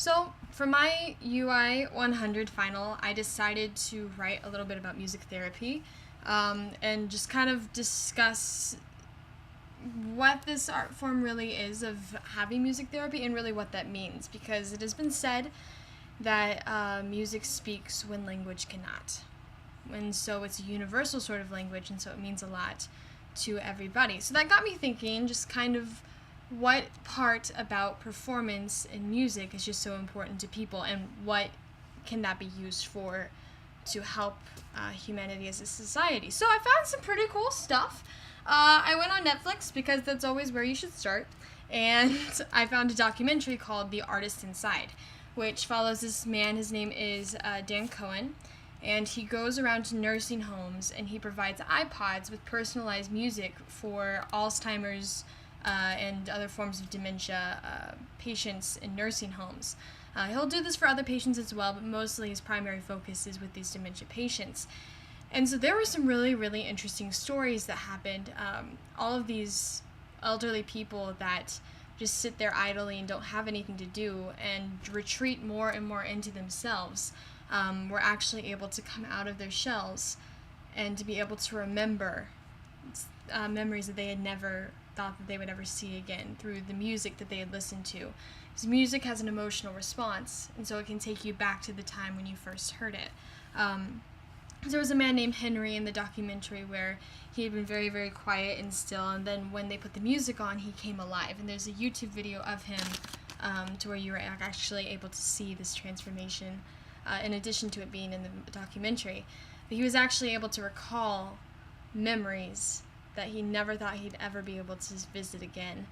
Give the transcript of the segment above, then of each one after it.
So for my UI 100 final, I decided to write a little bit about music therapy, and just kind of discuss what this art form really is of having music therapy and really what that means, because it has been said that music speaks when language cannot. And so it's a universal sort of language, and so it means a lot to everybody. So that got me thinking just kind of what part about performance in music is just so important to people, and what can that be used for to help humanity as a society. So I found some pretty cool stuff. I went on Netflix because that's always where you should start, and I found a documentary called The Artist Inside, which follows this man. His name is Dan Cohen, and he goes around to nursing homes and he provides iPods with personalized music for Alzheimer's and other forms of dementia patients in nursing homes. He'll do this for other patients as well, but mostly his primary focus is with these dementia patients. And so there were some really, really interesting stories that happened. All of these elderly people that just sit there idly and don't have anything to do and retreat more and more into themselves were actually able to come out of their shells and to be able to remember memories that they had never thought that they would ever see again through the music that they had listened to. Because music has an emotional response, and so it can take you back to the time when you first heard it. There was a man named Henry in the documentary where he had been very, very quiet and still, and then when they put the music on, he came alive. And there's a YouTube video of him to where you were actually able to see this transformation, in addition to it being in the documentary. But he was actually able to recall memories that he never thought he'd ever be able to visit again.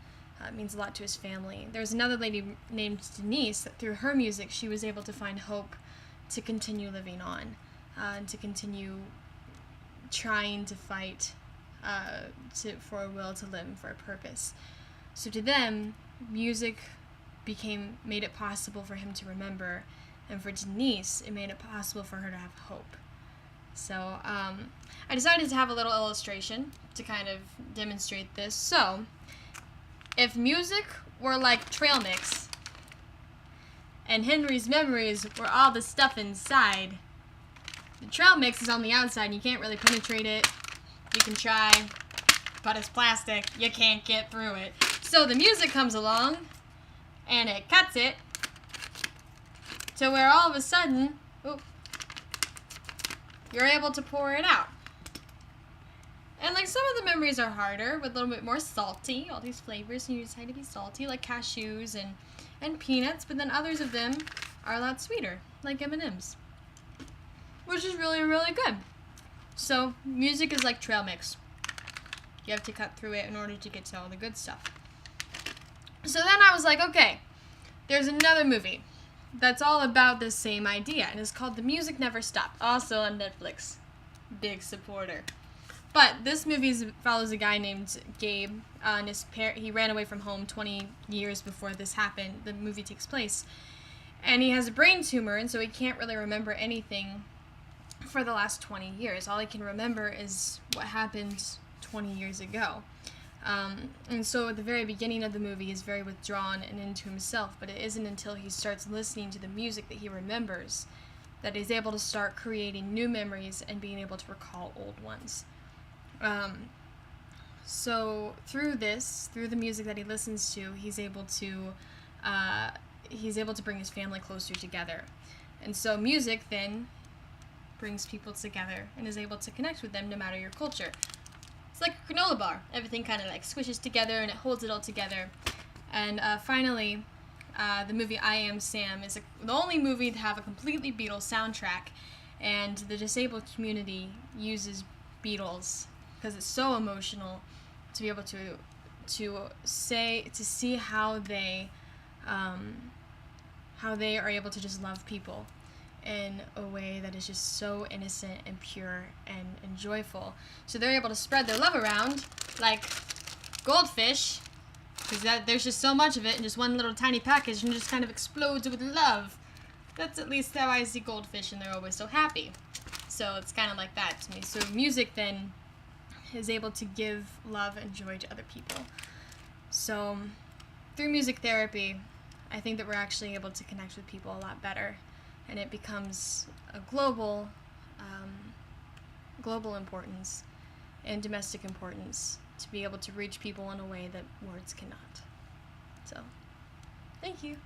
It means a lot to his family. There was another lady named Denise that through her music she was able to find hope to continue living on, and to continue trying to fight for a will to live and for a purpose. So to them, music made it possible for him to remember, and for Denise, it made it possible for her to have hope. So I decided to have a little illustration to kind of demonstrate this. So if music were like trail mix, and Henry's memories were all the stuff inside, the trail mix is on the outside and you can't really penetrate it. You can try, but it's plastic. You can't get through it. So the music comes along and it cuts it to where all of a sudden, you're able to pour it out. And like some of the memories are harder, with a little bit more salty, all these flavors, and you decide to be salty, like cashews and peanuts, but then others of them are a lot sweeter, like M&Ms, which is really, really good. So music is like trail mix. You have to cut through it in order to get to all the good stuff. So then I was like, okay, there's another movie that's all about this same idea, and it's called The Music Never Stopped, also on Netflix. Big supporter. But this movie follows a guy named Gabe, and he ran away from home 20 years before this happened. The movie takes place. And he has a brain tumor, and so he can't really remember anything for the last 20 years. All he can remember is what happened 20 years ago. And so at the very beginning of the movie, he's very withdrawn and into himself, but it isn't until he starts listening to the music that he remembers that he's able to start creating new memories and being able to recall old ones. So through the music that he listens to, he's able to bring his family closer together. And so music then brings people together and is able to connect with them no matter your culture. It's like a granola bar. Everything kind of like squishes together and it holds it all together. And finally, the movie I Am Sam is the only movie to have a completely Beatles soundtrack, and the disabled community uses Beatles because it's so emotional to be able to see how they are able to just love people in a way that is just so innocent and pure and joyful. So they're able to spread their love around like goldfish, because there's just so much of it in just one little tiny package, and it just kind of explodes with love. That's at least how I see goldfish, and they're always so happy. So it's kind of like that to me. So music then is able to give love and joy to other people. So through music therapy, I think that we're actually able to connect with people a lot better, and it becomes a global importance and domestic importance to be able to reach people in a way that words cannot. So, thank you.